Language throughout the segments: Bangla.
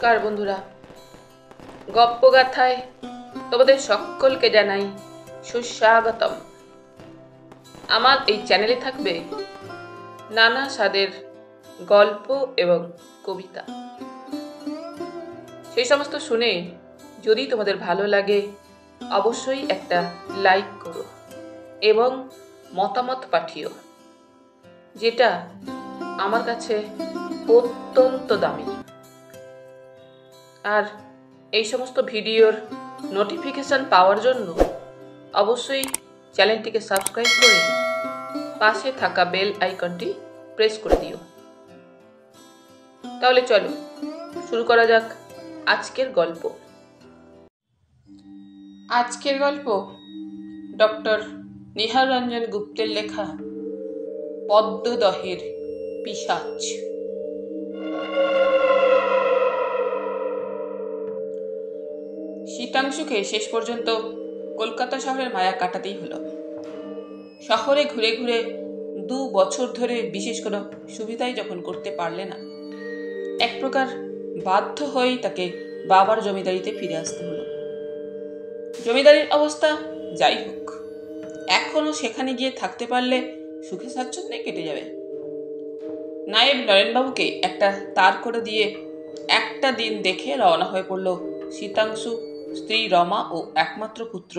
নমস্কার বন্ধুরা, গপ্পগাথায় তোমাদের সকলকে জানাই সুস্বাগতম। আমার এই চ্যানেলে থাকবে নানা স্বাদের গল্প এবং কবিতা। সেই সমস্ত শুনে যদি তোমাদের ভালো লাগে অবশ্যই একটা লাইক করো এবং মতামত পাঠিও, যেটা আমার কাছে অত্যন্ত দামি। আর এই সমস্ত ভিডিওর নোটিফিকেশন পাওয়ার জন্য অবশ্যই চ্যানেলটিকে সাবস্ক্রাইব করে পাশে থাকা বেল আইকনটি প্রেস করে দিও। তাহলে চলো শুরু করা যাক আজকের গল্প। আজকের গল্প ডক্টর নিহার রঞ্জন গুপ্তের লেখা পদ্মদহের পিশাচ। শীতাংশুকে শেষ পর্যন্ত কলকাতা শহরের মায়া কাটাতেই হলো। শহরে ঘুরে ঘুরে 2 বছর ধরে বিশেষ কোনো সুবিধাই যখন করতে পারলে না, এক প্রকার বাধ্য হয়েই তাকে বাবার জমিদারিতে ফিরে আসতে হলো। জমিদারির অবস্থা যাই হোক, এখনো সেখানে গিয়ে থাকতে পারলে সুখে স্বাচ্ছন্দ্যে কেটে যাবে। নায়েব নরেনবাবুকে একটা তার করে দিয়ে একটা দিন দেখে রওনা হয়ে পড়ল শীতাংশু স্ত্রী রমা ও একমাত্র পুত্র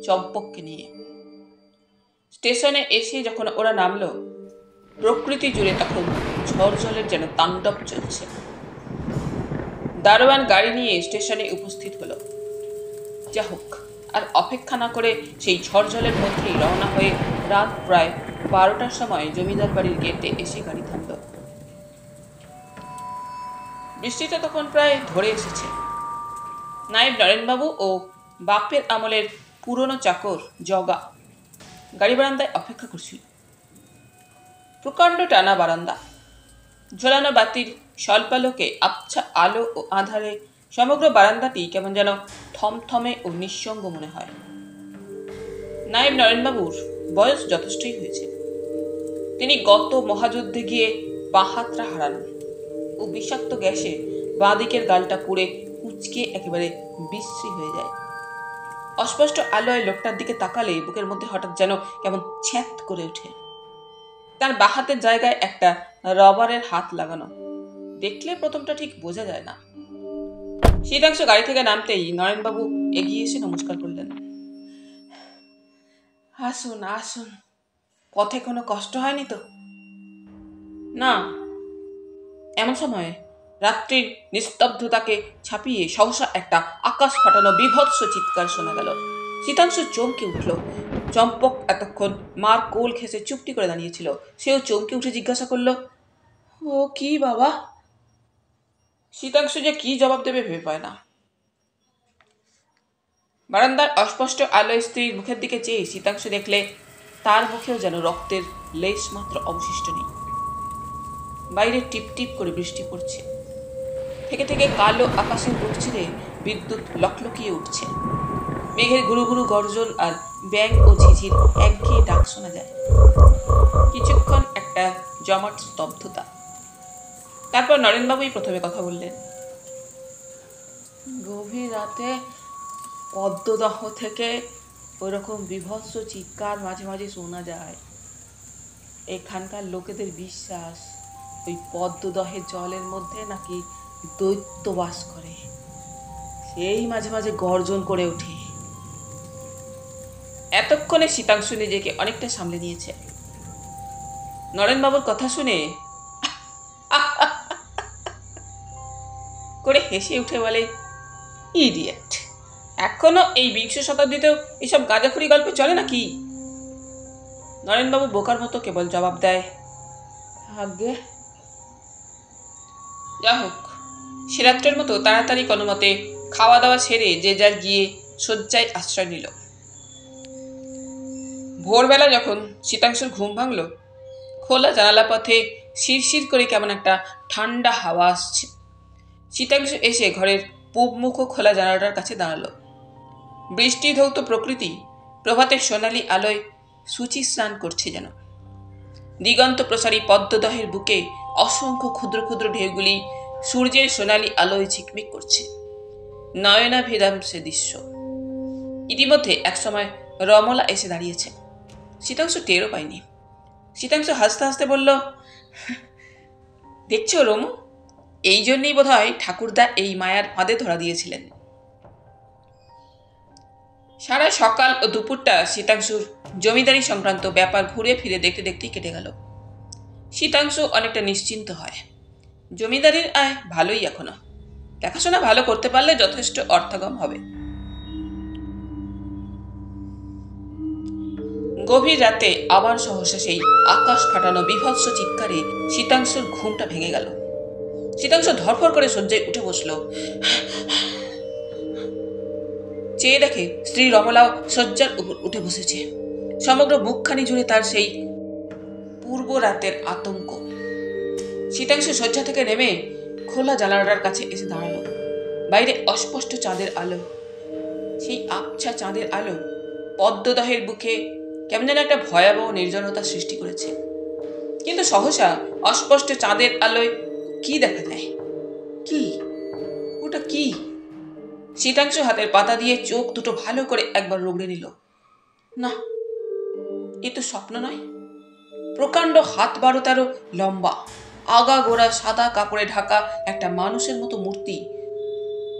চম্পককে নিয়ে। স্টেশনে এসে যখন ওরা নামলো, প্রকৃতি জুড়ে তখন ঝড় জলের যেন তাণ্ডব চলছে। দারোয়ান গাড়ি নিয়ে স্টেশনে উপস্থিত হলো। যা হোক, আর অপেক্ষা না করে সেই ঝড় জলের মধ্যেই রওনা হয়ে রাত প্রায় 12টার সময় জমিদার বাড়ির গেটে এসে গাড়ি থামল। বৃষ্টিটা তখন প্রায় ধরে এসেছে। নায়েব নরেনবাবু ও বাপের আমলের পুরনো চাকর জগা গাড়ি বারান্দায় অপেক্ষা করছিল। প্রকাণ্ড টানা বারান্দা, ঝোলানো বাতির স্বল্পালোকে আবছা আলো ও আঁধারে সমগ্র বারান্দাটি কেমন যেন থমথমে ও নিঃসঙ্গ মনে হয়। নায়েব নরেনবাবুর বয়স যথেষ্টই হয়েছে। তিনি গত মহাযুদ্ধে গিয়ে বাঁ হাতটা হারান ও বিষাক্ত গ্যাসে বাঁ দিকের গালটা পুড়ে কুচকে একেবারে বিশ্রী হয়ে যায়। অস্পষ্ট আলোয় লোকটার দিকে তাকালে বুকের মধ্যে হঠাৎ যেন কেমন ছ্যাঁত করে ওঠে। তার বাঁ হাতের জায়গায় একটা রবারের হাত লাগানো, দেখলে প্রথমটা ঠিক বোঝা যায় না। শীতাংশ গাড়ি থেকে নামতেই নরেনবাবু এগিয়ে এসে নমস্কার করলেন। আসুন আসুন, পথে কোনো কষ্ট হয়নি তো? না। এমন সময় রাত্রির নিস্তব্ধতাকে ছাপিয়ে সহসা একটা আকাশ ফাটানো বিভৎস চিৎকার শোনা গেল। শীতাংশু চমকে উঠল। চম্পক এতক্ষণ মার কোল ঘেঁষে চুপটি করে দাঁড়িয়েছিল। সেও চমকে উঠে জিজ্ঞাসা করল, ও কি বাবা? শীতাংশু যে কি জবাব দেবে ভেবে পায় না। বারান্দার অস্পষ্ট আলোয় স্ত্রীর মুখের দিকে চেয়ে শীতাংশু দেখলে তার মুখেও যেন রক্তের লেশ মাত্র অবশিষ্ট নেই। বাইরে টিপ টিপ করে বৃষ্টি পড়ছে। থেকে থেকে কালো আকাশের বুক ছিঁড়ে বিদ্যুৎ লকলকিয়ে উঠছে। মেঘের গুরু গুরু গর্জন আর ব্যাঙ ও ঝিঝির একঘেয়ে ডাক শোনা যায়। কিছুক্ষণ একটা জমাট স্তব্ধতা। তারপর নরেনবাবুই প্রথমে কথা বললেন। গভীর রাতে পদ্মদহ থেকে ওইরকম বিভৎস চিৎকার মাঝে মাঝে শোনা যায়। এখানকার লোকেদের বিশ্বাস ওই পদ্মদহের জলের মধ্যে নাকি দৈত্য বাস করে, সেই মাঝে মাঝে গর্জন করে ওঠে। এতক্ষণে শীতাংশু নিজেকে অনেকটা সামলে নিয়েছে। নরেনবাবুর কথা শুনে করে হেসে উঠে বলে, ইডিয়েট, এখনো এই 20 শতাব্দীতেও এসব গাঁজাখুরি গল্প চলে নাকি? নরেনবাবু বোকার মতো কেবল জবাব দেয়, আজ্ঞে। যা হোক, সেরাত্রের মতো তাড়াতাড়ি কোনো মতে খাওয়া দাওয়া সেরে যে যার গিয়ে শয্যায় আশ্রয় নিল। ভোরবেলা যখন শীতাংশুর ঘুম ভাঙল, খোলা জানালা পথে শিরশির করে কেমন একটা ঠান্ডা হাওয়া আসছে। শীতাংশু এসে ঘরের পূবমুখ খোলা জানালাটার কাছে দাঁড়ালো। বৃষ্টি ধৌত প্রকৃতি প্রভাতের সোনালি আলোয় সূচি স্নান করছে যেন। দিগন্ত প্রসারী পদ্মদহের বুকে অসংখ্য ক্ষুদ্র ক্ষুদ্র ঢেউগুলি সূর্যের সোনালি আলোয় ঝিকমিক করছে, নয়নাভিরাম সে দৃশ্য। ইতিমধ্যে একসময় রমলা এসে দাঁড়িয়েছে। শীতাংশু টেরও পায়নি। শীতাংশু হাসতে হাসতে বলল, দেখছো রমু, এই জন্যই বোধহয় ঠাকুরদা এই মায়ার ফাঁদে ধরা দিয়েছিলেন। সারা সকাল ও দুপুরটা শীতাংশুর জমিদারি সংক্রান্ত ব্যাপার ঘুরে ফিরে দেখতে দেখতেই কেটে গেল। শীতাংশু অনেকটা নিশ্চিন্ত হয়। জমিদারির আয় ভালোই এখনো, দেখাশোনা ভালো করতে পারলে যথেষ্ট অর্থাগম হবে। গভীর রাতে আবার সহসা সেই আকাশ ফাটানো বিভৎস চিৎকারে শীতাংশুর ঘুমটা ভেঙে গেল। শীতাংশু ধরফর করে শয্যায় উঠে বসল। চেয়ে দেখে স্ত্রী রমলাও শয্যার উপর উঠে বসেছে। সমগ্র মুখখানি জুড়ে তার সেই পূর্ব রাতের আতঙ্ক। শীতাংশু শয্যা থেকে নেমে খোলা জানালাটার কাছে এসে দাঁড়ালো। বাইরে অস্পষ্ট চাঁদের আলো। সেই আবছা চাঁদের আলো পদ্মদহের বুকে কেমন যেন একটা ভয়াবহ নির্জনতা সৃষ্টি করেছে। কিন্তু সহসা অস্পষ্ট চাঁদের আলোয় কি দেখা যায়? কি ওটা কি? শীতাংশু হাতের পাতা দিয়ে চোখ দুটো ভালো করে একবার রগড়ে নিল। না, এ তো স্বপ্ন নয়। প্রকাণ্ড হাত 12-13 লম্বা, আগা গোড়া সাদা কাপড়ে ঢাকা একটা মানুষের মতো মূর্তি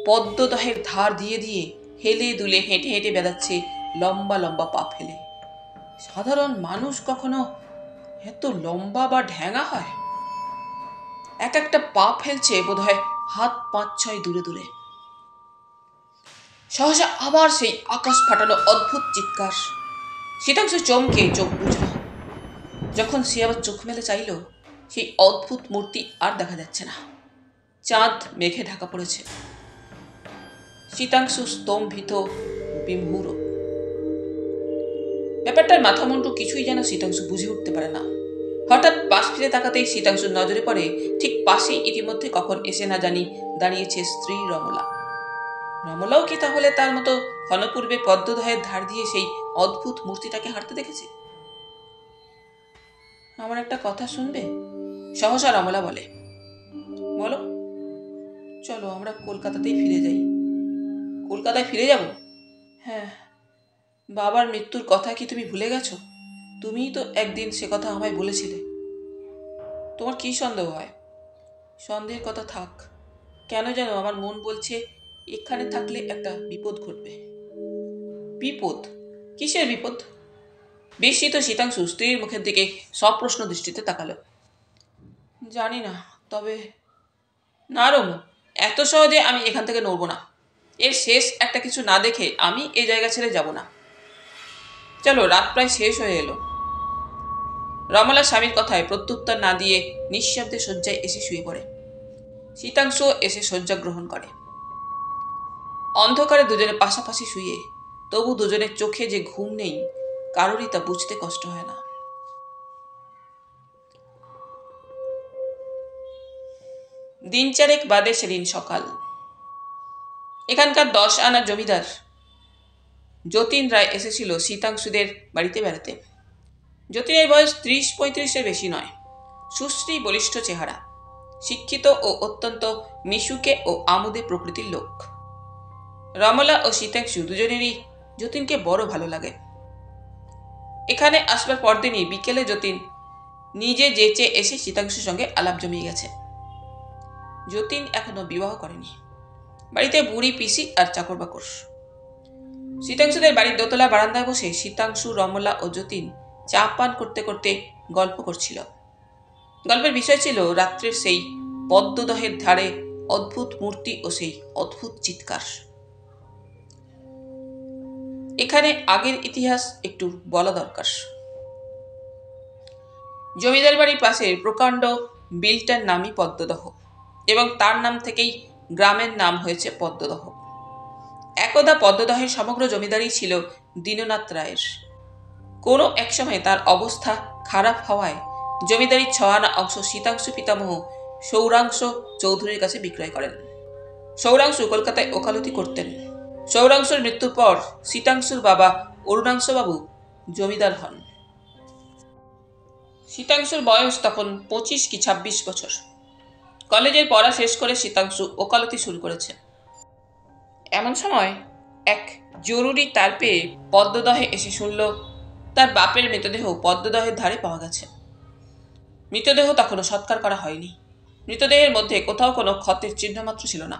পদ্মদহের ধার দিয়ে দিয়ে হেলে দুলে হেঁটে হেঁটে বেড়াচ্ছে, লম্বা লম্বা পা ফেলে। সাধারণ মানুষ কখনো এত লম্বা বা ঢ্যাঙা হয়? এক একটা পা ফেলছে বোধহয় হাত 5-6 দূরে দূরে। সহসা আবার সেই আকাশ ফাটানো অদ্ভুত চিৎকার। শীতাংশু চমকে চোখ বুঝল। যখন সে আবার চোখ মেলে চাইল, সেই অদ্ভুত মূর্তি আর দেখা যাচ্ছে না। চাঁদ মেঘে ঢাকা পড়েছে। শীতাংশু স্তম্ভিত, বিমূঢ়। ব্যাপারটার মাথামুন্ডু কিছুই যেন শীতাংশু বুঝে উঠতে পারে না। হঠাৎ পাশ ফিরে তাকাতেই শীতাংশুর নজরে পড়ে ঠিক পাশেই ইতিমধ্যে কখন এসে না জানি দাঁড়িয়েছে স্ত্রী রমলা। রমলাও কি তাহলে তার মতো ক্ষণপূর্বে পদ্মদহের ধার দিয়ে সেই অদ্ভুত মূর্তিটাকে হাঁটতে দেখেছে? আমার একটা কথা শুনবে? সহসা রমলা বলে। বলো। চলো আমরা কলকাতাতেই ফিরে যাই। কলকাতায় ফিরে যাব? হ্যাঁ। বাবার মৃত্যুর কথা কি তুমি ভুলে গেছো? তুমিই তো একদিন সে কথা আমায় বলেছিলে। তোমার কি সন্দেহ হয়? সন্দেহের কথা থাক। কেন যেন আমার মন বলছে এখানে থাকলে একটা বিপদ ঘটবে। বিপদ? কিসের বিপদ? বিস্মিত শীতাংশু স্ত্রীর মুখের দিকে সপ্রশ্ন দৃষ্টিতে তাকালো। জানি না, তবে না রমু, এত সহজে আমি এখান থেকে নড়ব না। এর শেষ একটা কিছু না দেখে আমি এই জায়গা ছেড়ে যাব না। চলো, রাত প্রায় শেষ হয়ে এলো। রমলা স্বামীর কথায় প্রত্যুত্তর না দিয়ে নিঃশব্দে শয্যায় এসে শুয়ে পড়ে। শীতাংশু এসে শয্যা গ্রহণ করে। অন্ধকারে দুজনে পাশাপাশি শুয়ে, তবু দুজনের চোখে যে ঘুম নেই কারোরই তা বুঝতে কষ্ট হয় না। দিন চারেক বাদে সেদিন সকাল। এখানকার 10 আনার জমিদার যতীন রায় এসেছিল শীতাংশুদের বাড়িতে বেড়াতে। যতীনের বয়স 30-35-এর বেশি নয়। সুশ্রী বলিষ্ঠ চেহারা, শিক্ষিত ও অত্যন্ত মিশুকে ও আমোদে প্রকৃতির লোক। রমলা ও শীতাংশু দুজনেরই যতীনকে বড় ভালো লাগে। এখানে আসবার পরদিনই বিকেলে যতীন নিজে যেচে এসে শীতাংশুর সঙ্গে আলাপ জমিয়ে গেছে। যতীন এখনো বিবাহ করেনি। বাড়িতে বুড়ি পিসি আর চাকর বাকর। শীতাংশুদের বাড়ির দোতলা বারান্দায় বসে শীতাংশু, রমলা ও যতীন চা পান করতে করতে গল্প করছিল। গল্পের বিষয় ছিল রাত্রের সেই পদ্মদহের ধারে অদ্ভুত মূর্তি ও সেই অদ্ভুত চিৎকার। এখানে আগের ইতিহাস একটু বলা দরকার। জমিদার বাড়ির পাশের প্রকাণ্ড বিলটার নামই পদ্মদহ এবং তার নাম থেকেই গ্রামের নাম হয়েছে পদ্মদহ। একদা পদ্মদহের সমগ্র জমিদারি ছিল দীননাথ রায়ের। কোনো এক সময় তার অবস্থা খারাপ হওয়ায় জমিদারির 6 আনা অংশ শীতাংশু পিতামহ সৌরাংশ চৌধুরীর কাছে বিক্রয় করেন। সৌরাংশু কলকাতায় ওকালতি করতেন। সৌরাংশুর মৃত্যুর পর শীতাংশুর বাবা অরুণাংশবাবু জমিদার হন। শীতাংশুর বয়স তখন 25 কি 26 বছর। কলেজের পড়া শেষ করে শীতাংশু ওকালতি শুরু করেছে। এমন সময় এক জরুরি তার পেয়ে পদ্মদহে এসে শুনল তার বাপের মৃতদেহ পদ্মদহের ধারে পাওয়া গেছে। মৃতদেহ তখনও সৎকার করা হয়নি। মৃতদেহের মধ্যে কোথাও কোনো ক্ষতের চিহ্নমাত্র ছিল না।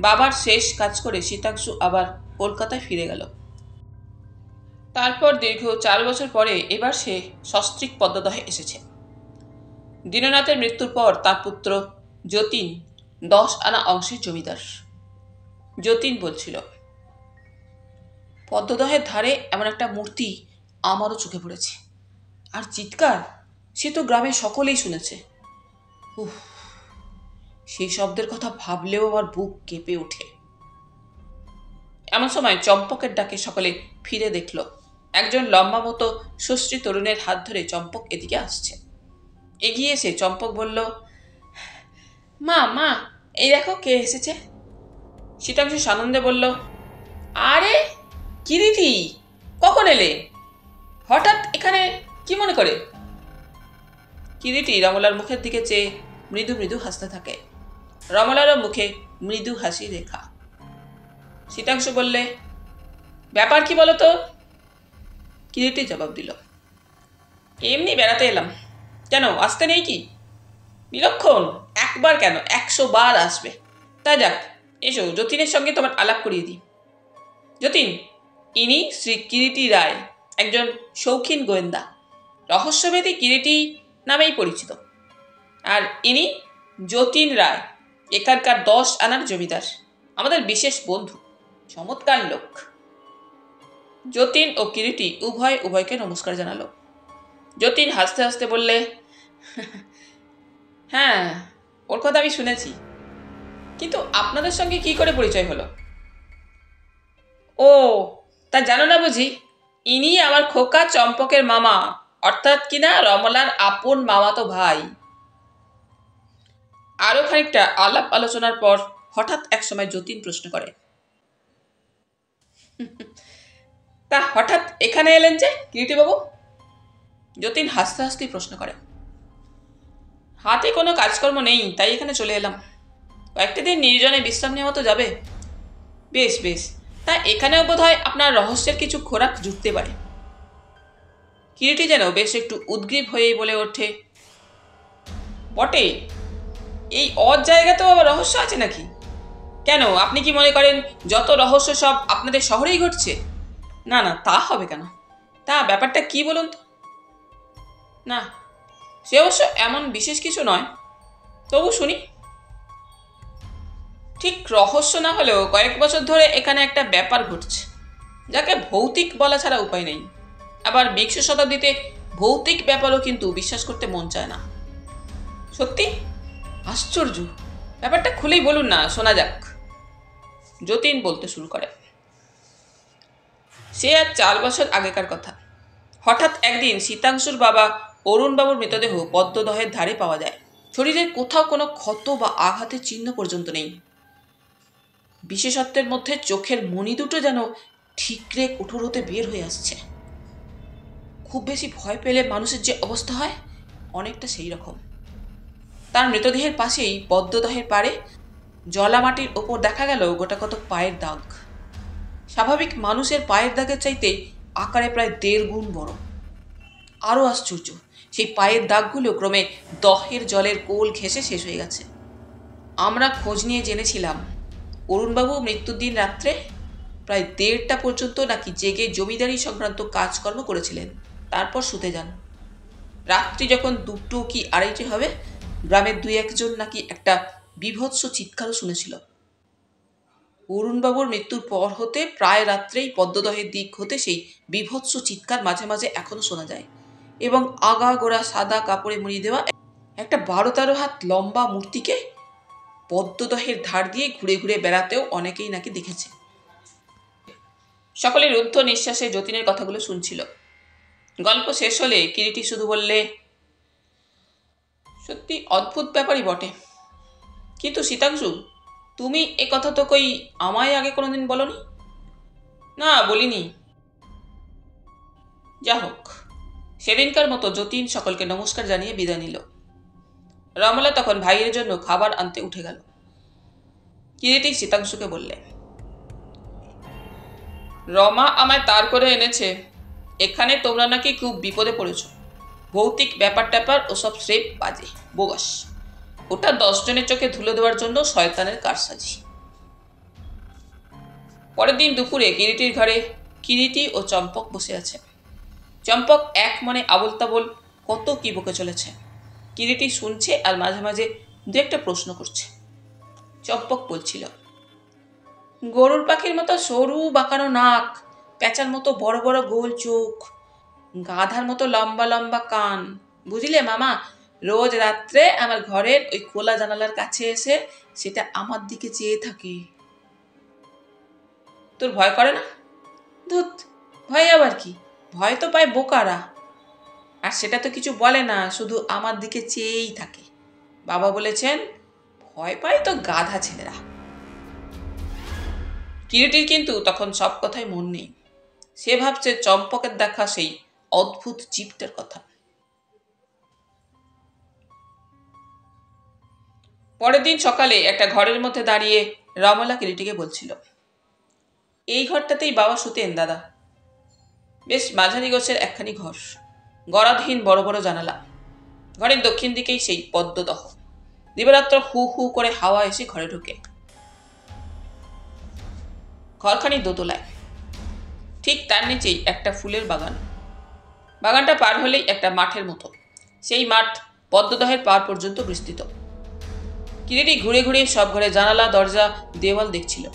বাবার শেষ কাজ করে শীতাংশু আবার কলকাতায় ফিরে গেল। তারপর দীর্ঘ 4 বছর পরে এবার সে সস্ত্রীক পদ্মদহে এসেছে। দীননাথের মৃত্যুর পর তার পুত্র যতীন 10 আনা অংশের জমিদার। যতীন বলছিল, পদ্মদহের ধারে এমন একটা মূর্তি আমারও চোখে পড়েছে, আর চিৎকার সে তো গ্রামের সকলেই শুনেছে। উফ, সেই শব্দের কথা ভাবলেও আমার বুক কেঁপে ওঠে। এমন সময় চম্পকের ডাকে সকলে ফিরে দেখল একজন লম্বা মতো সুশ্রী তরুণের হাত ধরে চম্পক এদিকে আসছে। এগিয়ে এসে চম্পক বলল, মা মা, এই দেখো কে এসেছে। শীতাংশু সানন্দে বলল, আরে কিরিটি, কখন এলে? হঠাৎ এখানে কি মনে করে? কিরিটি রমলার মুখের দিকে চেয়ে মৃদু মৃদু হাসতে থাকে। রমলারও মুখে মৃদু হাসি রেখা। শীতাংশু বললে, ব্যাপার কি বলো তো? কিরিটি জবাব দিল, এমনি বেড়াতে এলাম। কেন, আসতে নেই কি? বিলক্ষণ, একবার কেন 100 বার আসবে। তা যাক, এসো যতীনের সঙ্গে তোমার আলাপ করিয়ে দিই। যতীন, ইনি শ্রী কিরিটি রায়, একজন শৌখিন গোয়েন্দা, রহস্যভেদী কিরিটি নামেই পরিচিত। আর ইনি যতীন রায়, এখানকার 10 আনার জমিদার, আমাদের বিশেষ বন্ধু, চমৎকার লোক। যতীন ও কিরিটি উভয়কে নমস্কার জানালো। যতীন হাসতে হাসতে বললে, হ্যাঁ, ওর কথা আমি শুনেছি, কিন্তু আপনাদের সঙ্গে কি করে পরিচয় হলো? ও, তা জানো না বুঝি? ইনি আমার খোকা চম্পকের মামা, অর্থাৎ কিনা রমলার আপন মামাতো ভাই। আরো খানিকটা আলাপ আলোচনার পর হঠাৎ এক সময় যতীন প্রশ্ন করে, তা হঠাৎ এখানে এলেন যে কিরিটি বাবু? যতীন হাসতে হাসতেই প্রশ্ন করে, হাতে কোনো কাজকর্ম নেই, তাই এখানে চলে এলাম। কয়েকটা দিন নির্জনে বিশ্রাম নেওয়া তো যাবে। বেশ বেশ, তা এখানেও বোধ হয় আপনার রহস্যের কিছু খোরাক জুটতে পারে। কিরিটি যেন বেশ একটু উদ্গ্রীব হয়েই বলে ওঠে, বটে, এই অদ জায়গাতেও আবার রহস্য আছে নাকি? কেন, আপনি কি মনে করেন যত রহস্য সব আপনাদের শহরেই ঘটছে? না না, তা হবে কেন? তা ব্যাপারটা কি বলুন তো? না, সে অবশ্য এমন বিশেষ কিছু নয়, তবু শুনি। ঠিক রহস্য না হলেও কয়েক বছর ধরে এখানে একটা ব্যাপার ঘটছে, যাকে ভৌতিক বলা ছাড়া উপায় নেই। আবার 20 শতাব্দীতে ভৌতিক ব্যাপারও কিন্তু বিশ্বাস করতে মন চায় না। সত্যি আশ্চর্য, ব্যাপারটা খুলেই বলুন না, শোনা যাক। যতীন বলতে শুরু করে, সে আর 4 বছর আগেকার কথা। হঠাৎ একদিন শীতাংশুর বাবা অরুণবাবুর মৃতদেহ পদ্মদহের ধারে পাওয়া যায়। শরীরের কোথাও কোনো ক্ষত বা আঘাতের চিহ্ন পর্যন্ত নেই। বিশেষত্বের মধ্যে চোখের মণি দুটো যেন ঠিকরে কুঠুর হতে বের হয়ে আসছে। খুব বেশি ভয় পেলে মানুষের যে অবস্থা হয়, অনেকটা সেই রকম। তার মৃতদেহের পাশেই পদ্মদহের পাড়ে জলা মাটির ওপর দেখা গেল গোটা কত পায়ের দাগ। স্বাভাবিক মানুষের পায়ের দাগের চাইতে আকারে প্রায় 1.5 গুণ বড়। আরও আশ্চর্য, সেই পায়ের দাগগুলো ক্রমে দহের জলের কোল ঘেঁষে শেষ হয়ে গেছে। আমরা খোঁজ নিয়ে জেনেছিলাম অরুণবাবু মৃত্যুর দিন রাত্রে প্রায় 1:30টা পর্যন্ত নাকি জেগে জমিদারি সংক্রান্ত কাজকর্ম করেছিলেন, তারপর শুতে যান। রাত্রি যখন 2টো কি 2:30 হবে, গ্রামের 2-1 জন নাকি একটা বিভৎস চিৎকারও শুনেছিল। অরুণবাবুর মৃত্যুর পর হতে প্রায় রাত্রেই পদ্মদহের দিক হতে সেই বিভৎস চিৎকার মাঝে মাঝে এখনো শোনা যায়, এবং আগাগোড়া সাদা কাপড়ে মুড়িয়ে দেওয়া একটা 12-13 হাত লম্বা মূর্তিকে পদ্মদহের ধার দিয়ে ঘুরে ঘুরে বেড়াতেও অনেকেই নাকি দেখেছে। সকলে রুদ্ধ নিঃশ্বাসে যতীনের কথাগুলো শুনছিল। গল্প শেষ হলে কিরিটি শুধু বললে, সত্যি অদ্ভুত ব্যাপারই বটে, কিন্তু শীতাংশু, তুমি এ কথা তো কই আমায় আগে কোনোদিন বলনি। না, বলিনি। যা হোক, সেদিনকার মতো যতীন সকলকে নমস্কার জানিয়ে বিদায় নিল। রমলা তখন ভাইয়ের জন্য খাবার আনতে উঠে গেল। কিরিটি শীতাংশুকে বললে, রমা আমায় তার করে এনেছে, এখানে তোমরা নাকি খুব বিপদে পড়েছ। ভৌতিক ব্যাপার ট্যাপার ওসব স্রেফ বাজে, বোগাস। ওটা 10 জনের চোখে ধুলো দেওয়ার জন্য শয়তানের কারসাজি। পরের দিন দুপুরে কিরিটির ঘরে কিরিটি ও চম্পক বসে আছে। চম্পক এক মনে আবোল তাবোল কত কি বকে চলেছে। কিরিটি শুনছে আর মাঝে মাঝে দু একটা প্রশ্ন করছে। চম্পক বলছিল, গরুর পাখির মতো সরু বাঁকানো নাক, প্যাঁচার মতো বড় বড় গোল চোখ, গাধার মতো লম্বা লম্বা কান। বুঝলে মামা, রোজ রাত্রে আমার ঘরের ওই খোলা জানালার কাছে এসে সেটা আমার দিকে চেয়ে থাকে। তোর ভয় করে না? ধুত, ভয় আবার কি? ভয় তো পায় বোকারা। আর সেটা তো কিছু বলে না, শুধু আমার দিকে চেয়েই থাকে। বাবা বলেছেন ভয় পায় তো গাধা ছেলেরা। কিরিটির কিন্তু তখন সব কথাই মন নেই। সে ভাবছে চম্পকের দেখা সেই অদ্ভুত জীবটার কথা। পরের দিন সকালে একটা ঘরের মধ্যে দাঁড়িয়ে রমলা কিরিটিকে বলছিল, এই ঘরটাতেই বাবা শুতেন দাদা। বেশ মাঝারি গোছের একখানি ঘর, গরাদহীন বড় বড় জানালা। ঘরের দক্ষিণ দিকেই সেই পদ্মদহ। দিবারাত্র হু হু করে হাওয়া এসে ঘরে ঢুকে। ঘরখানি দোতলায়, ঠিক তার নিচেই একটা ফুলের বাগান। বাগানটা পার হলেই একটা মাঠের মতো। সেই মাঠ পদ্মদহের পার পর্যন্ত বিস্তৃত। কিরিটি ঘুরে ঘুরে সব ঘরে জানালা দরজা দেওয়াল দেখছিল।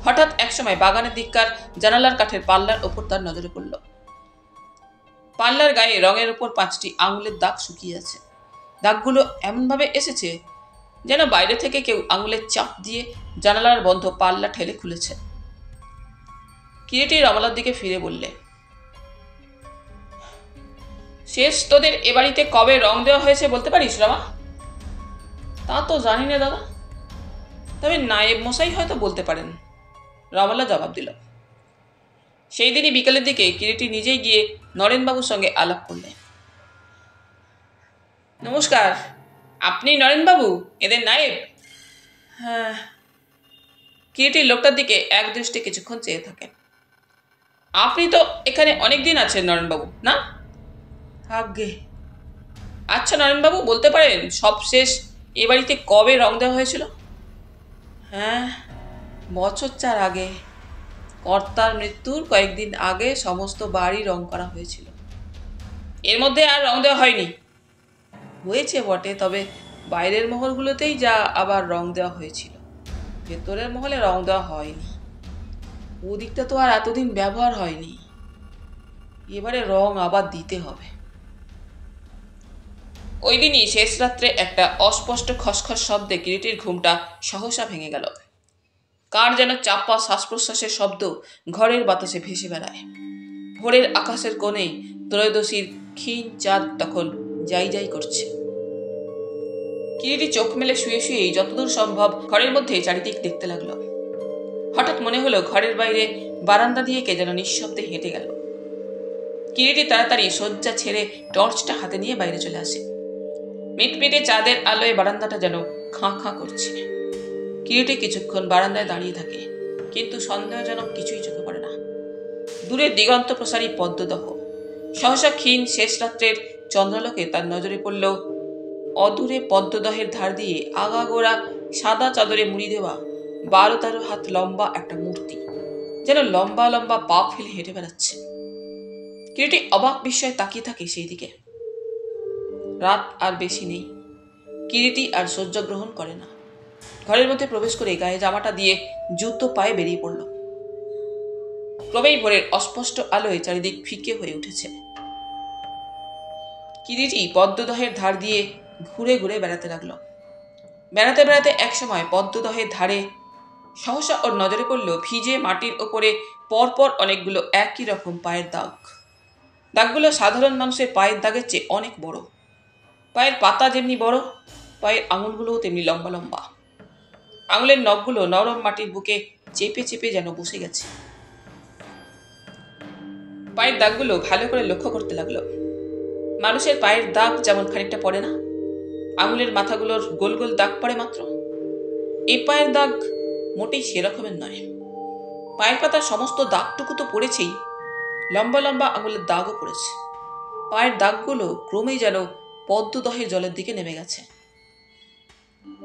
হঠাৎ একসময় বাগানের দিককার জানালার কাঠের পাল্লার ওপর তার নজরে পড়ল। পাল্লার গায়ে রঙের ওপর 5টি আঙুলের দাগ শুকিয়ে আছে। দাগগুলো এমনভাবে এসেছে যেন বাইরে থেকে কেউ আঙুলের চাপ দিয়ে জানালার বন্ধ পাল্লা ঠেলে খুলেছে। কিরিটি রমলার দিকে ফিরে বললে, শেষ তোদের এ বাড়িতে কবে রং দেওয়া হয়েছে বলতে পারিস রমা? তা তো জানি না দাদা, তবে নায়েব মশাই হয়তো বলতে পারেন, রমলা জবাব দিল। সেই দিনই বিকেলের দিকে কিরিটি নিজেই গিয়ে নরেনবাবুর সঙ্গে আলাপ করলে। নমস্কার, আপনি নরেনবাবু, এদের নায়েব? হ্যাঁ। কিরিটির লোকটার দিকে এক দৃষ্টে কিছুক্ষণ চেয়ে থাকেন। আপনি তো এখানে অনেক দিন আছেন নরেনবাবু, না? আজ্ঞে। আচ্ছা নরেনবাবু, বলতে পারেন সবশেষ এ বাড়িতে কবে রং দেওয়া হয়েছিল? হ্যাঁ, বছর 4 আগে। কর্তার মৃত্যুর কয়েকদিন আগে সমস্ত বাড়ি রং করা হয়েছিল। এর মধ্যে আর রং দেওয়া হয়নি? হয়েছে বটে, তবে বাইরের মহলগুলোতেই যা আবার রং দেওয়া হয়েছিল, ভেতরের মহলে রং দেওয়া হয়নি। ওদিকটা তো আর এতদিন ব্যবহার হয়নি, এবারে রং আবার দিতে হবে। ওই দিনই শেষ রাত্রে একটা অস্পষ্ট খসখস শব্দে কিরিটির ঘুমটা সহসা ভেঙে গেল। কার যেন চাপা শ্বাস প্রশ্বাসের শব্দ ঘরের বাতাসে ভেসে বেড়ায়। ভোরের আকাশের কোণে ত্রয়োদশীর ক্ষীণ চাঁদ তখন যাই যাই করছে। কিরিটি চোখ মেলে শুয়ে শুয়েই যতদূর সম্ভব ঘরের মধ্যে চারিদিক দেখতে লাগলো। হঠাৎ মনে হলো ঘরের বাইরে বারান্দা দিয়ে কে যেন নিঃশব্দে হেঁটে গেল। কিরিটি তাড়াতাড়ি শয্যা ছেড়ে টর্চটা হাতে নিয়ে বাইরে চলে আসে। মিটমিটে চাঁদের আলোয় বারান্দাটা যেন খাঁ খাঁ করছে। কিরিটি কিছুক্ষণ বারান্দায় দাঁড়িয়ে থাকে, কিন্তু সন্দেহজনক কিছুই চোখে পড়ে না। দূরে দিগন্ত প্রসারী পদ্মদহ। সহসা ক্ষীণ শেষ রাত্রের চন্দ্রালোকে তার নজরে পড়ল অদূরে পদ্মদহের ধার দিয়ে আগাগোড়া সাদা চাদরে মুড়ি দেওয়া 12-13 হাত লম্বা একটা মূর্তি, যেন লম্বা লম্বা পা ফেলে হেঁটে বেড়াচ্ছে। কিরিটি অবাক বিস্ময়ে তাকিয়ে থাকে সেই দিকে। রাত আর বেশি নেই। কিরিটি আর সহ্য গ্রহণ করে না। ঘরের মধ্যে প্রবেশ করে গায়ে জামাটা দিয়ে জুতো পায়ে বেরিয়ে পড়ল। ক্রমেই ভোরের অস্পষ্ট আলোয় চারিদিক ফিকে হয়ে উঠেছে। কিরিটি পদ্মদহের ধার দিয়ে ঘুরে ঘুরে বেড়াতে লাগলো। বেড়াতে বেড়াতে একসময় পদ্মদহের ধারে সহসা ওর নজরে পড়ল ভিজে মাটির ওপরে পরপর অনেকগুলো একই রকম পায়ের দাগ। দাগগুলো সাধারণ মানুষের পায়ের দাগের চেয়ে অনেক বড়। পায়ের পাতা যেমনি বড়, পায়ের আঙুলগুলোও তেমনি লম্বা লম্বা। আঙুলের নখগুলো নরম মাটির বুকে চেপে চেপে যেন বসে গেছে। পায়ের দাগগুলো ভালো করে লক্ষ্য করতে লাগলো। মানুষের পায়ের দাগ যেমন খানিকটা পড়ে না, আঙুলের মাথাগুলোর গোল গোল দাগ পড়ে মাত্র। এ পায়ের দাগ মোটেই সেরকমের নয়। পায়ের পাতার সমস্ত দাগটুকু তো পড়েছেই, লম্বা লম্বা আঙুলের দাগও পড়েছে। পায়ের দাগগুলো ক্রমেই যেন পদ্মদহের জলের দিকে নেমে গেছে।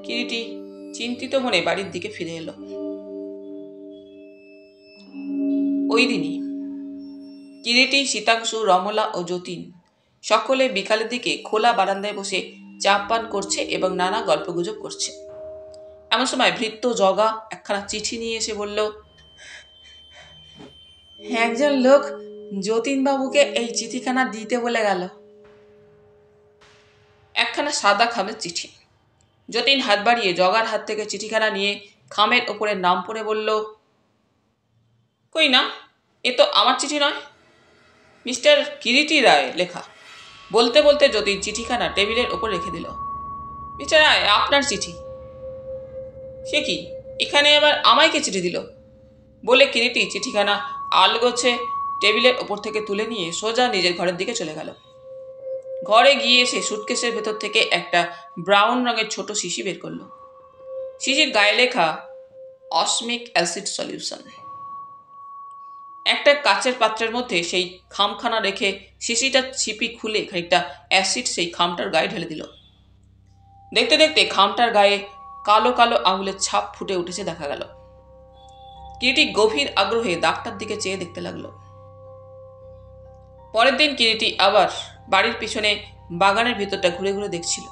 কিরিটি চিন্তিত মনে বাড়ির দিকে ফিরে এলো। ওই দিনই কিরিটি, শীতাংশু, রমলা ও যতীন সকলে বিকালের দিকে খোলা বারান্দায় বসে চা পান করছে এবং নানা গল্পগুজব করছে। এমন সময় ভৃত্য জগা একখানা চিঠি নিয়ে এসে বলল, একজন লোক যতীনবাবুকে এই চিঠিখানা দিতে বলে গেল। একখানা সাদা খামের চিঠি। যতীন হাত বাড়িয়ে জগার হাত থেকে চিঠিখানা নিয়ে খামের ওপরে নাম পড়ে বলল, কই না, এ তো আমার চিঠি নয়, মিস্টার কিরিটি রায় লেখা। বলতে বলতে যতীন চিঠিখানা টেবিলের ওপর রেখে দিল। মিস্টার রায়, আপনার চিঠি? সে কি, এখানে আবার আমায় কে চিঠি দিল? বলে কিরিটি চিঠিখানা আলগোছে টেবিলের ওপর থেকে তুলে নিয়ে সোজা নিজের ঘরের দিকে চলে গেল। ঘরে গিয়ে সে সুটকেসের ভেতর থেকে একটা ব্রাউন রঙের ছোট শিশি বের করল। শিশির গায়ে লেখা অসমিক অ্যাসিড সলিউশন। একটা কাচের পাত্রের মধ্যে সেই খামখানা রেখে শিশিটা ছিপি খুলে খানিকটা অ্যাসিড সেই খামটার গায়ে ঢেলে দিল। দেখতে দেখতে খামটার গায়ে কালো কালো আঙুলের ছাপ ফুটে উঠেছে দেখা গেল। কিরিটি গভীর আগ্রহে দাগটার দিকে চেয়ে দেখতে লাগলো। পরের দিন কিরিটি আবার বাড়ির পিছনে বাগানের ভিতরটা ঘুরে ঘুরে দেখছিল।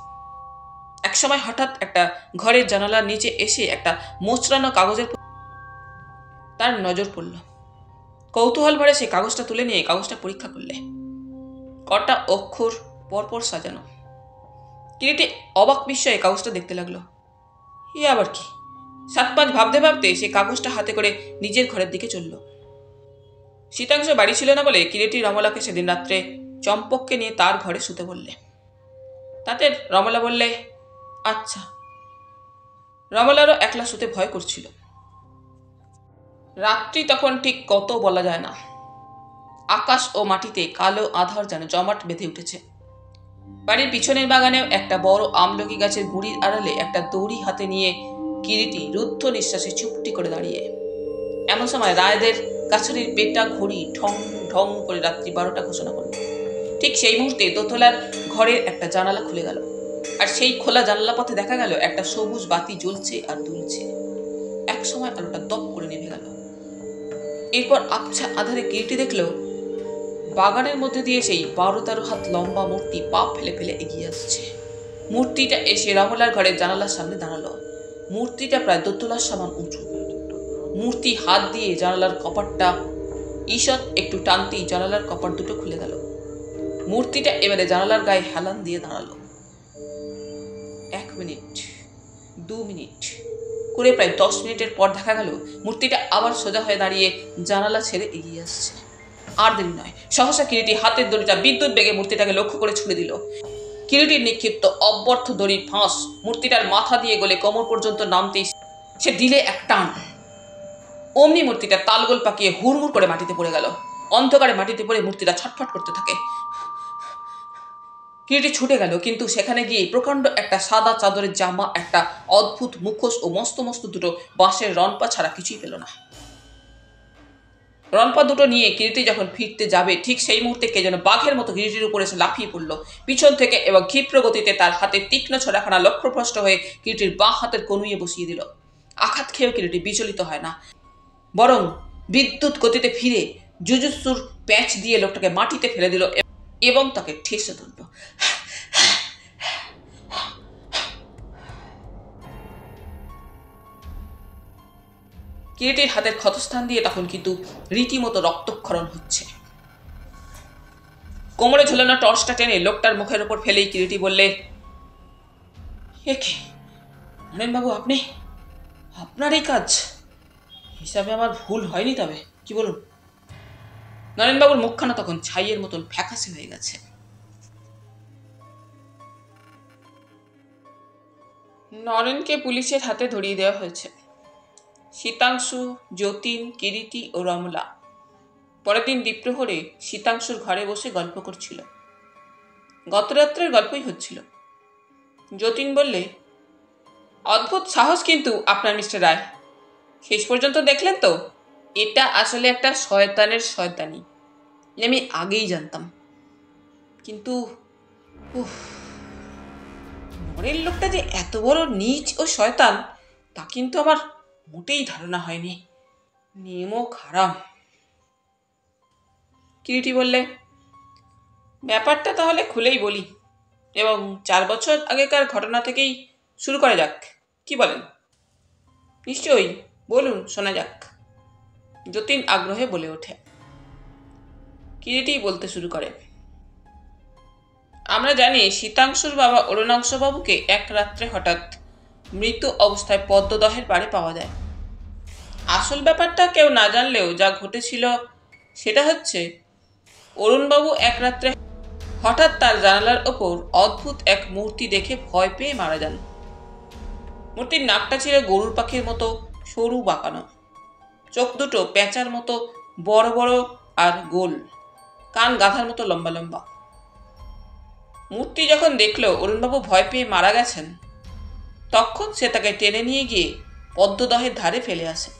একসময় হঠাৎ একটা ঘরের জানালার নিচে এসে একটা মোচড়ানো কাগজের তার নজর পড়ল। কৌতূহল ভরে সে কাগজটা তুলে নিয়ে কাগজটা পরীক্ষা করলে। কটা অক্ষর পরপর সাজানো। কিরিটি অবাক বিস্ময়ে কাগজটা দেখতে লাগলো। এ আবার কি? 7-5 ভাবতে ভাবতে সে কাগজটা হাতে করে নিজের ঘরের দিকে চলল। শীতাংশ বাড়ি ছিল না বলে কিরিটি রমলাকে সেদিন রাত্রে চম্পককে নিয়ে তার ঘরে শুতে বললে। তাতে রমলা বললে, আচ্ছা। রমলারও একলা শুতে ভয় করছিল। রাত্রি তখন ঠিক কত বলা যায় না। আকাশ ও মাটিতে কালো আধার যেন জমাট বেঁধে উঠেছে। বাড়ির পিছনের বাগানেও একটা বড় আমলকি গাছের গুঁড়ির আড়ালে একটা দড়ি হাতে নিয়ে কিরিটি রুদ্ধ নিঃশ্বাসে চুপটি করে দাঁড়িয়ে। এমন সময় রায়দের কাছারির পেটা ঘড়ি ঢং ঢং করে রাত্রি 12টা ঘোষণা করল। ঠিক সেই মুহূর্তে দোতলার ঘরের একটা জানালা খুলে গেল, আর সেই খোলা জানালা পথে দেখা গেল একটা সবুজ বাতি জ্বলছে আর দুলছে। এক সময় আলোটা দপ করে নেমে গেল। এরপর আবছা আধারে কিরিটি দেখল বাগানের মধ্যে দিয়ে সেই 12-13 হাত লম্বা মূর্তি পা ফেলে ফেলে এগিয়ে আসছে। মূর্তিটা এসে রমলার ঘরের জানালার সামনে দাঁড়ালো। মূর্তিটা প্রায় দোতলার সমান উঁচু। মূর্তি হাত দিয়ে জানালার কপাটটা ঈষৎ একটু টানতেই জানালার কপাট দুটো খুলে গেল। মূর্তিটা এবারে জানালার গায়ে হেলান দিয়ে দাঁড়ালো। 1 মিনিট, 2 মিনিট করে প্রায় 10 মিনিটের পর দেখা গেল মূর্তিটা আবার সোজা হয়ে দাঁড়িয়ে জানালা ছেড়ে এগিয়ে আসছে। আর দেরি নয়, সহসা কিরিটি হাতের দড়িটা বিদ্যুৎ বেগে মূর্তিটাকে লক্ষ্য করে ছুড়ে দিল। কিরিটির নিক্ষিপ্ত অব্যর্থ দড়ির ফাঁস মূর্তিটার মাথা দিয়ে গলে কোমর পর্যন্ত নামতেই সে দিলে এক টান। অমনি মূর্তিটা তালগোল পাকিয়ে হুড়মুড় করে মাটিতে পড়ে গেল। অন্ধকারে মাটিতে পড়ে মূর্তিটা ছটফট করতে থাকে। কিরিটি ছুটে গেল, কিন্তু সেখানে গিয়ে প্রকাণ্ড একটা সাদা চাদরের জামা, একটা অদ্ভুত মুখোশ ও মস্ত মস্ত দুটো বাঁশের রনপা ছাড়া কিছুই পেল না। রনপা দুটো নিয়ে কিরিটি যখন ফিরতে যাবে, ঠিক সেই মুহূর্তে কে যেন বাঘের মতো কিরিটির উপরে এসে লাফিয়ে পড়ল পিছন থেকে এবং ক্ষিপ্র গতিতে তার হাতে তীক্ষ্ণ ছড়াখানা লক্ষ্যভ্রষ্ট হয়ে কিরিটির বাঁ হাতের কনুইয়ে বসিয়ে দিল। আঘাত খেয়েও কিরিটি বিচলিত হয় না, বরং বিদ্যুৎ গতিতে ফিরে জুজুৎসুর প্যাঁচ দিয়ে লোকটাকে মাটিতে ফেলে দিল এবং তাকে ঠেসে ধরল। কিরিটির হাতের ক্ষতস্থান দিয়ে তখন কিন্তু রীতিমতো রক্তক্ষরণ হচ্ছে। কোমরে ঝুলানো টর্চটা টেনে লোকটার মুখের ওপর ফেলেই কিরিটি বললে, একে নরেনবাবু, আপনি, আপনার এই কাজ হিসাবে আমার ভুল হয়নি তবে, কি বলুন? নরেনবাবুর মুখখানা তখন ছাইয়ের মতন ফ্যাকাশে হয়ে গেছে। নরেনকে পুলিশের হাতে ধরিয়ে দেওয়া হয়েছে। শীতাংশু, যতীন, কিরিটি ও রমলা পরের দিন দ্বীপ্রহরে শীতাংশুর ঘরে বসে গল্প করছিল। গত রাত্রের গল্পই হচ্ছিল। যতীন বললে, অদ্ভুত সাহস কিন্তু আপনার মিস্টার রায়। শেষ পর্যন্ত দেখলেন তো, এটা আসলে একটা শয়তানের শয়তানি, আমি আগেই জানতাম। কিন্তু উফ, নরের লোকটা যে এত বড় নীচ ও শয়তান তা কিন্তু আমার মোটেই ধারণা হয়নি। নিয়মও খারাপ। কিরিটি বললে, ব্যাপারটা তাহলে খুলেই বলি এবং 4 বছর আগেকার ঘটনা থেকেই শুরু করা যাক, কি বলেন? নিশ্চয়ই, বলুন, শোনা যাক। যতীন আগ্রহে বলে ওঠে। কিরিটি বলতে শুরু করে, আমরা জানি শীতাংশুর বাবা অরুণাংশবাবুকে এক রাত্রে হঠাৎ মৃত অবস্থায় পদ্মদহের পাড়ে পাওয়া যায়। আসল ব্যাপারটা কেউ না জানলেও যা ঘটেছিল সেটা হচ্ছে, অরুণবাবু এক রাত্রে হঠাৎ তার জানালার ওপর অদ্ভুত এক মূর্তি দেখে ভয় পেয়ে মারা যান। মূর্তির নাকটা ছিল গরুর পাখির মতো সরু বাঁকানো, চোখ দুটো পেঁচার মতো বড় বড় আর গোল, কান গাধার মতো লম্বা লম্বা। মূর্তি যখন দেখলো অরুণবাবু ভয় পেয়ে মারা গেছেন, তখন সে তাকে টেনে নিয়ে গিয়ে পদ্মদহের ধারে ফেলে আসে।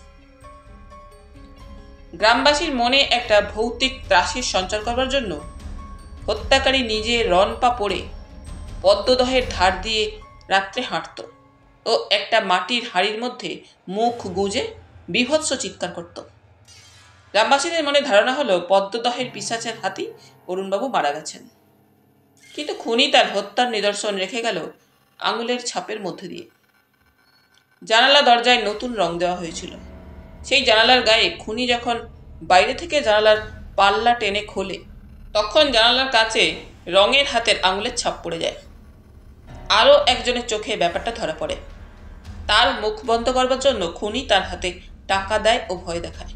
গ্রামবাসীর মনে একটা ভৌতিক ত্রাসের সঞ্চার করবার জন্য হত্যাকারী নিজে রণ পা পড়ে পদ্মদহের ধার দিয়ে রাত্রে হাঁটত ও একটা মাটির হাঁড়ির মধ্যে মুখ গুজে বীভৎস চিৎকার করত। গ্রামবাসীদের মনে ধারণা হলো পদ্মদহের পিশাচের হাতেই অরুণবাবু মারা গেছেন। কিন্তু খুনি তার হত্যার নিদর্শন রেখে গেল আঙুলের ছাপের মধ্যে দিয়ে। জানালা দরজায় নতুন রং দেওয়া হয়েছিল। সেই জানালার গায়ে খুনি যখন বাইরে থেকে জানালার পাল্লা টেনে খোলে, তখন জানালার কাছে রঙের হাতের আঙুলের ছাপ পড়ে যায়। আরও একজনের চোখে ব্যাপারটা ধরা পড়ে। তার মুখ বন্ধ করবার জন্য খুনি তার হাতে টাকা দেয় ও ভয় দেখায়।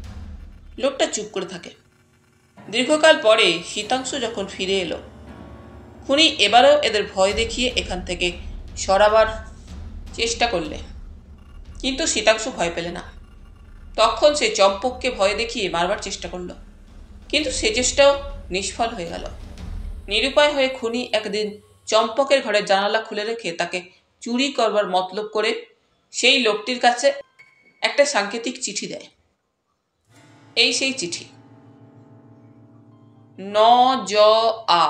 লোকটা চুপ করে থাকে। দীর্ঘকাল পরে শীতাংশু যখন ফিরে এলো, খুনি এবারও এদের ভয় দেখিয়ে এখান থেকে সরাবার চেষ্টা করলে, কিন্তু শীতাংশু ভয় পেলে না। তখন সে চম্পককে ভয় দেখিয়ে মারবার চেষ্টা করলো, কিন্তু সে চেষ্টাও নিষ্ফল হয়ে গেল। নিরুপায় হয়ে খুনি একদিন চম্পকের ঘরের জানালা খুলে রেখে তাকে চুরি করবার মতলব করে সেই লোকটির কাছে একটা সাংকেতিক চিঠি দেয়। এই সেই চিঠি। ন জ আ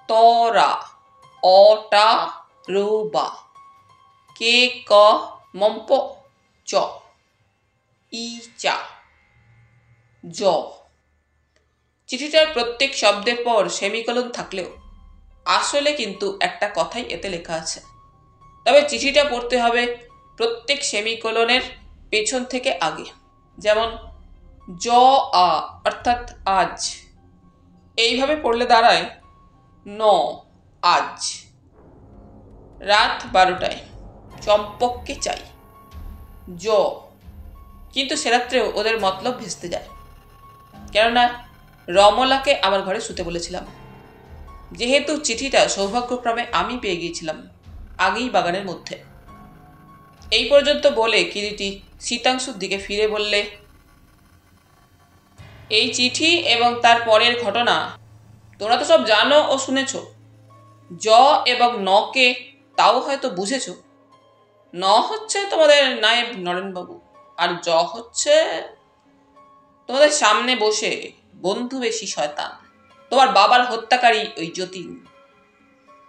তরা অটা রোবা কে ক মম্প চ ই চা জ। চিঠিটার প্রত্যেক শব্দের পর সেমিকোলন থাকলেও আসলে কিন্তু একটা কথাই এতে লেখা আছে। তবে চিঠিটা পড়তে হবে প্রত্যেক সেমিকোলনের পেছন থেকে আগে। যেমন জ আ অর্থাৎ আজ, এইভাবে পড়লে দাঁড়ায় ন আজ। রাত 12টায় চম্পককে চাই জ। কিন্তু সে রাত্রেও ওদের মতলব ভেস্তে যায়, কেননা রমলাকে আমার ঘরে শুতে বলেছিলাম। যেহেতু চিঠিটা সৌভাগ্যক্রমে আমি পেয়ে গিয়েছিলাম আগেই বাগানের মধ্যে। এই পর্যন্ত বলে কিরিটি শীতাংশুর দিকে ফিরে বললে, এই চিঠি এবং তার পরের ঘটনা তোমরা তো সব জানো ও শুনেছ। জ এবং নকে তাও হয়তো বুঝেছ। ন হচ্ছে তোমাদের নায়েব নরেনবাবু, আর জ হচ্ছে তোমাদের সামনে বসে বন্ধু বেশি শয়তান, তোমার বাবার হত্যাকারী ওই যতীন।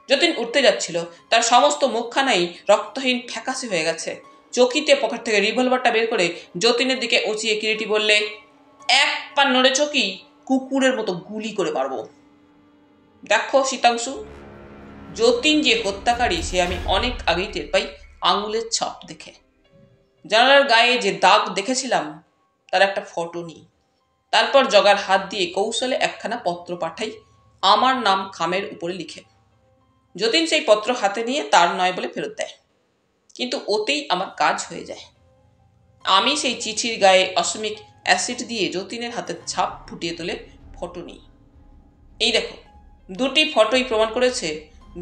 যতীন উঠতে যাচ্ছিল, তার সমস্ত মুখখানাই রক্তহীন ফ্যাকাশে হয়ে গেছে। চকিতে পকেট থেকে রিভলভারটা বের করে যতীনের দিকে উঁচিয়ে কিরিটি বললে, এক পা নড়ে চকি কুকুরের মতো গুলি করে মারব। দেখো শীতাংশু, যতীন যে হত্যাকারী সে আমি অনেক আগেই টের পাই আঙুলের ছাপ দেখে। জানালার গায়ে যে দাগ দেখেছিলাম তার একটা ফটো নিই। তারপর জগার হাত দিয়ে কৌশলে একখানা পত্র পাঠাই আমার নাম খামের উপরে লিখে। যতীন সেই পত্র হাতে নিয়ে তার নয় বলে ফেরত দেয়, কিন্তু ওতেই আমার কাজ হয়ে যায়। আমি সেই চিঠির গায়ে অসমিক অ্যাসিড দিয়ে যতীনের হাতের ছাপ ফুটিয়ে তোলে ফটো নিই। এই দেখো, দুটি ফটোই প্রমাণ করেছে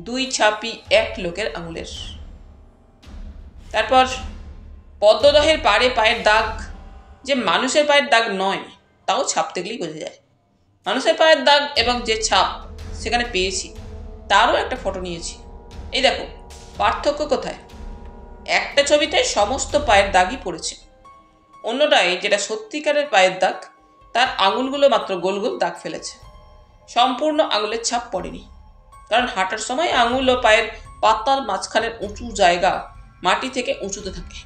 দুই ছাপই এক লোকের আঙুলের। তারপর পদ্মদহের পাড়ে পায়ের দাগ যে মানুষের পায়ের দাগ নয় তাও ছাপ দেখলেই বোঝা যায়। মানুষের পায়ের দাগ এবং যে ছাপ সেখানে পেয়েছি তারও একটা ফটো নিয়েছি। এই দেখো, পার্থক্য কোথায়? একটা ছবিতে সমস্ত পায়ের দাগই পড়েছে, অন্যটায় যেটা সত্যিকারের পায়ের দাগ তার আঙুলগুলো মাত্র গোল গোল দাগ ফেলেছে, সম্পূর্ণ আঙুলের ছাপ পড়েনি। কারণ হাঁটার সময় আঙুল ও পায়ের পাতার মাঝখানের উঁচু জায়গা মাটি থেকে উঁচুতে থাকে,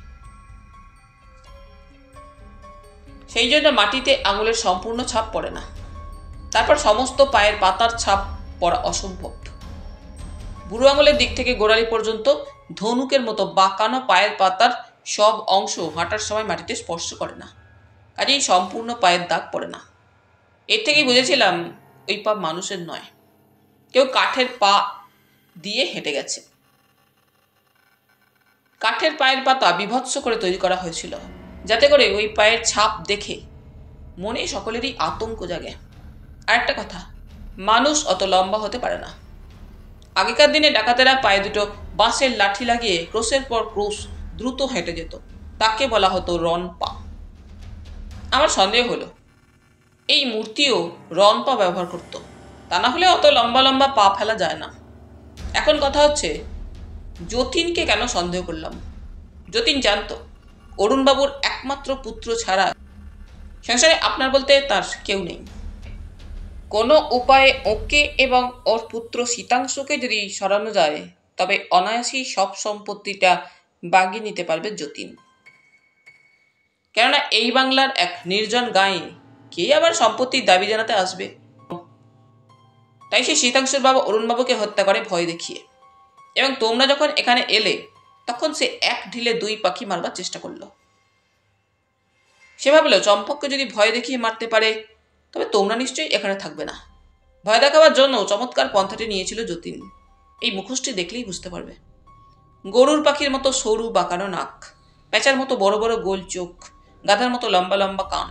সেই জন্য মাটিতে আঙুলের সম্পূর্ণ ছাপ পড়ে না। তারপর সমস্ত পায়ের পাতার ছাপ পড়া অসম্ভব। বুড়ো আঙুলের দিক থেকে গোড়ালি পর্যন্ত ধনুকের মতো বাঁকানো পায়ের পাতার সব অংশ হাঁটার সময় মাটিতে স্পর্শ করে না, কাজেই সম্পূর্ণ পায়ের দাগ পড়ে না। এর থেকেই বুঝেছিলাম ওই পা মানুষের নয়, কেউ কাঠের পা দিয়ে হেঁটে গেছে। কাঠের পায়ের পাতা বিভৎস করে তৈরি করা হয়েছিল, যাতে করে ওই পায়ের ছাপ দেখে মনে সকলেরই আতঙ্ক জাগে। আর একটা কথা, মানুষ অত লম্বা হতে পারে না। আগেকার দিনে ডাকাতেরা পায়ে দুটো বাঁশের লাঠি লাগিয়ে ক্রোশের পর ক্রোশ দ্রুত হেঁটে যেত, তাকে বলা হতো রন পা। আমার সন্দেহ হলো এই মূর্তিও রন পা ব্যবহার করত, তা না হলে অত লম্বা লম্বা পা ফেলা যায় না। এখন কথা হচ্ছে, যতীনকে কেন সন্দেহ করলাম? যতীন জানতো অরুণবাবুর একমাত্র পুত্র ছাড়া সংসারে আপনার বলতে তার কেউ নেই। কোনো উপায়ে ওকে এবং ওর পুত্র শীতাংশুকে যদি সরানো যায়, তবে অনায়াসেই সব সম্পত্তিটা বাগিয়ে নিতে পারবে যতীন। কেননা এই বাংলার এক নির্জন গাঁয়ে কে আবার সম্পত্তির দাবি জানাতে আসবে? তাই সে শীতাংশুর বাবা অরুণবাবুকে হত্যা করে ভয় দেখিয়ে, এবং তোমরা যখন এখানে এলে তখন সে এক ঢিলে দুই পাখি মারবার চেষ্টা করলো। সে ভাবলো চম্পককে যদি ভয় দেখিয়ে মারতে পারে, তবে তোমরা নিশ্চয়ই এখানে থাকবে না। ভয় দেখাবার জন্য চমৎকার পন্থাটি নিয়েছিল যতীন। এই মুখোশটি দেখলেই বুঝতে পারবে। গরুর পাখির মতো সরু বাঁকানো নাক, পেঁচার মতো বড় বড় গোল চোখ, গাধার মতো লম্বা লম্বা কান।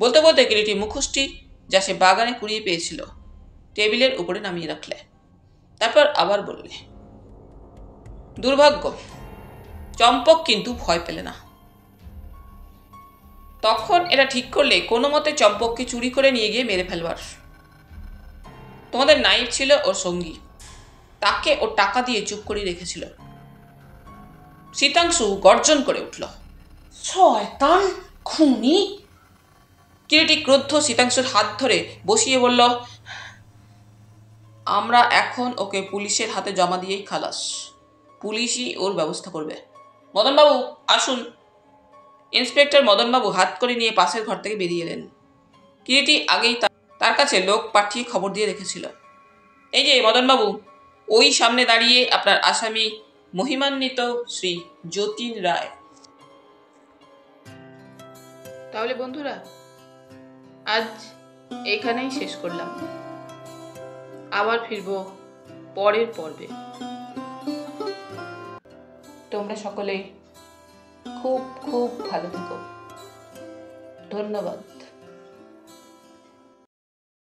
বলতে বলতে কিরিটি মুখোশটি যা সে বাগানে কুড়িয়ে পেয়েছিল টেবিলের উপরে নামিয়ে রাখলে। তারপর আবার বললে, দুর্ভাগ্য, চম্পক কিন্তু ভয় পেলে না। তখন এরা ঠিক করলে কোনো মতে চম্পককে চুরি করে নিয়ে গিয়ে মেরে ফেলবার। তোমাদের নাইব ছিল ওর সঙ্গী, তাকে ও টাকা দিয়ে চুপ করে রেখেছিল। শীতাংশু গর্জন করে উঠল, শয়তান খুনি! কিরিটি ক্রুদ্ধ শীতাংশুর হাত ধরে বসিয়ে বলল, আমরা এখন ওকে পুলিশের হাতে জমা দিয়েই খালাস। পুলিশই ওর ব্যবস্থা করবে। মদনবাবু আসুন। ইন্সপেক্টর মদনবাবু হাত করে নিয়ে পাশের ঘর থেকে বেরিয়ে এলেন। কিরিটি আগেই তার কাছে লোক পাঠিয়ে খবর দিয়ে রেখেছিল, এই যে মদনবাবু, ওই সামনে দাঁড়িয়ে আপনার আসামি মহিমান্বিত শ্রী যতীন রায়। তাহলে বন্ধুরা, আজ এখানেই শেষ করলাম। আবার ফিরব পরের পর্বে। তোমরা সকলে খুব খুব ভালো থেকো। ধন্যবাদ।